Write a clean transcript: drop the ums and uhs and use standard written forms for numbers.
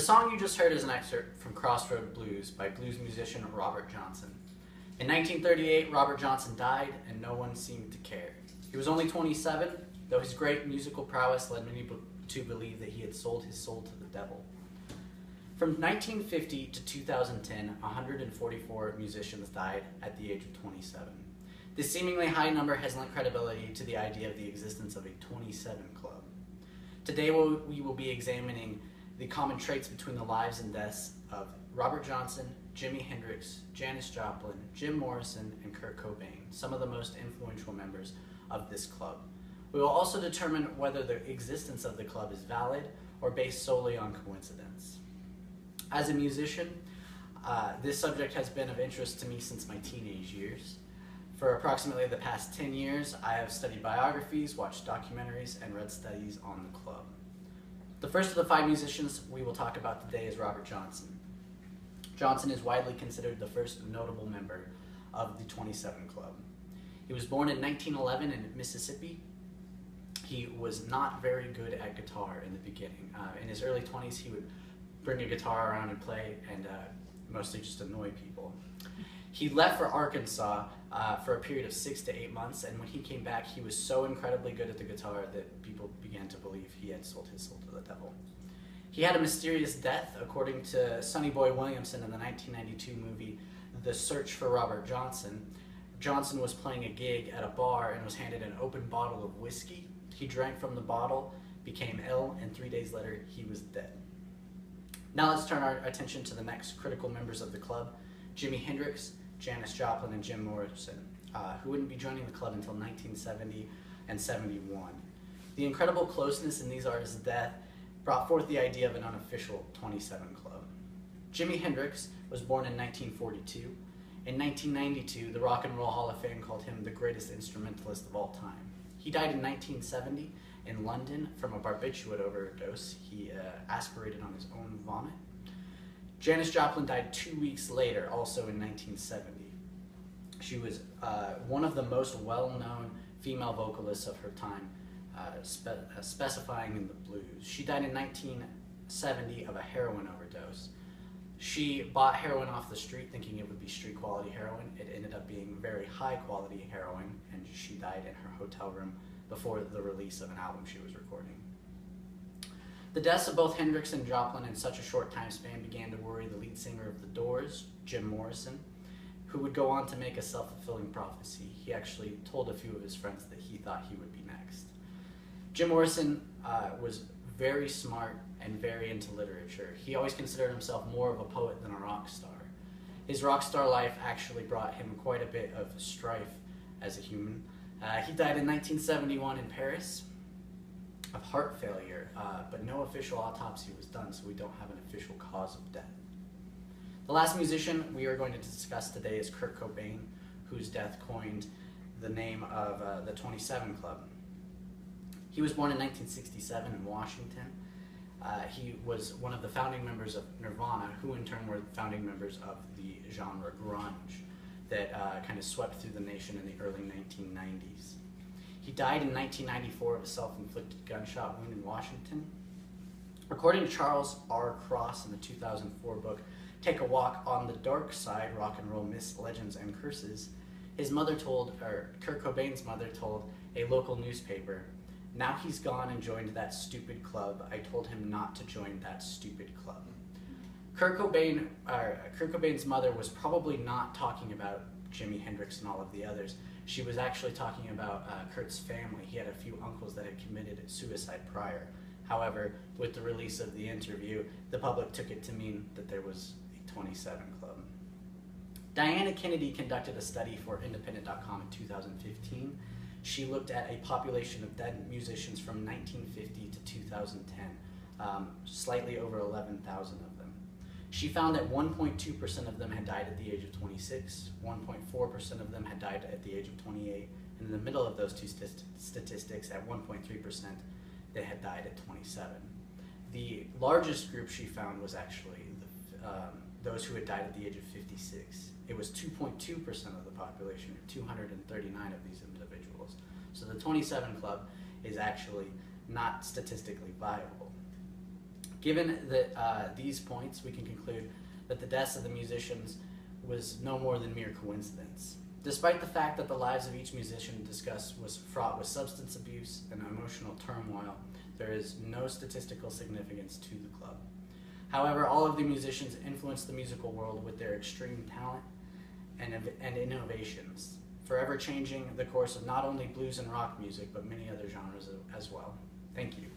song you just heard is an excerpt from Crossroad Blues by blues musician Robert Johnson. In 1938, Robert Johnson died, and no one seemed to care. He was only 27, though his great musical prowess led many to believe that he had sold his soul to the devil. From 1950 to 2010, 144 musicians died at the age of 27. This seemingly high number has lent credibility to the idea of the existence of a 27 Club. Today we will be examining the common traits between the lives and deaths of Robert Johnson, Jimi Hendrix, Janis Joplin, Jim Morrison, and Kurt Cobain, some of the most influential members of this club. We will also determine whether the existence of the club is valid or based solely on coincidence. As a musician, this subject has been of interest to me since my teenage years. For approximately the past 10 years, I have studied biographies, watched documentaries, and read studies on the club. The first of the 5 musicians we will talk about today is Robert Johnson. Johnson is widely considered the first notable member of the 27 Club. He was born in 1911 in Mississippi. He was not very good at guitar in the beginning. In his early 20s, he would bring a guitar around and play and mostly just annoy people. He left for Arkansas for a period of 6 to 8 months, and when he came back, he was so incredibly good at the guitar that people began to believe he had sold his soul to the devil. He had a mysterious death, according to Sonny Boy Williamson in the 1992 movie The Search for Robert Johnson. Johnson was playing a gig at a bar and was handed an open bottle of whiskey. He drank from the bottle, became ill, and 3 days later, he was dead. Now let's turn our attention to the next critical members of the club, Jimi Hendrix, Janis Joplin, and Jim Morrison, who wouldn't be joining the club until 1970 and 71. The incredible closeness in these artists' death brought forth the idea of an unofficial 27 Club. Jimi Hendrix was born in 1942. In 1992, the Rock and Roll Hall of Fame called him the greatest instrumentalist of all time. He died in 1970 in London from a barbiturate overdose. He aspirated on his own vomit. Janis Joplin died 2 weeks later, also in 1970. She was one of the most well-known female vocalists of her time, specifying in the blues. She died in 1970 of a heroin overdose. She bought heroin off the street thinking it would be street quality heroin. It ended up being very high quality heroin, and she died in her hotel room before the release of an album she was recording. The deaths of both Hendrix and Joplin in such a short time span began to worry the lead singer of The Doors, Jim Morrison, who would go on to make a self-fulfilling prophecy. He actually told a few of his friends that he thought he would be next. Jim Morrison was very smart and very into literature. He always considered himself more of a poet than a rock star. His rock star life actually brought him quite a bit of strife as a human. He died in 1971 in Paris of heart failure, but no official autopsy was done, so we don't have an official cause of death. The last musician we are going to discuss today is Kurt Cobain, whose death coined the name of the 27 Club. He was born in 1967 in Washington. He was one of the founding members of Nirvana, who in turn were founding members of the genre grunge that kind of swept through the nation in the early 1990s. He died in 1994 of a self-inflicted gunshot wound in Washington. According to Charles R. Cross in the 2004 book, Take a Walk on the Dark Side, Rock and Roll Myths, Legends, and Curses, Kurt Cobain's mother told a local newspaper, "Now he's gone and joined that stupid club. I told him not to join that stupid club." Kurt Cobain's mother was probably not talking about Jimi Hendrix and all of the others. She was actually talking about Kurt's family. He had a few uncles that had committed suicide prior. However, with the release of the interview, the public took it to mean that there was a 27 Club. Diana Kennedy conducted a study for Independent.com in 2015. She looked at a population of dead musicians from 1950 to 2010, slightly over 11,000 of them. She found that 1.2% of them had died at the age of 26, 1.4% of them had died at the age of 28, and in the middle of those two statistics, at 1.3%, they had died at 27. The largest group she found was actually those who had died at the age of 56. It was 2.2% of the population, or 239 of these individuals. So the 27 Club is actually not statistically viable. Given that these points, we can conclude that the deaths of the musicians was no more than mere coincidence. Despite the fact that the lives of each musician discussed was fraught with substance abuse and emotional turmoil, there is no statistical significance to the club. However, all of the musicians influenced the musical world with their extreme talent and innovations, forever changing the course of not only blues and rock music, but many other genres as well. Thank you.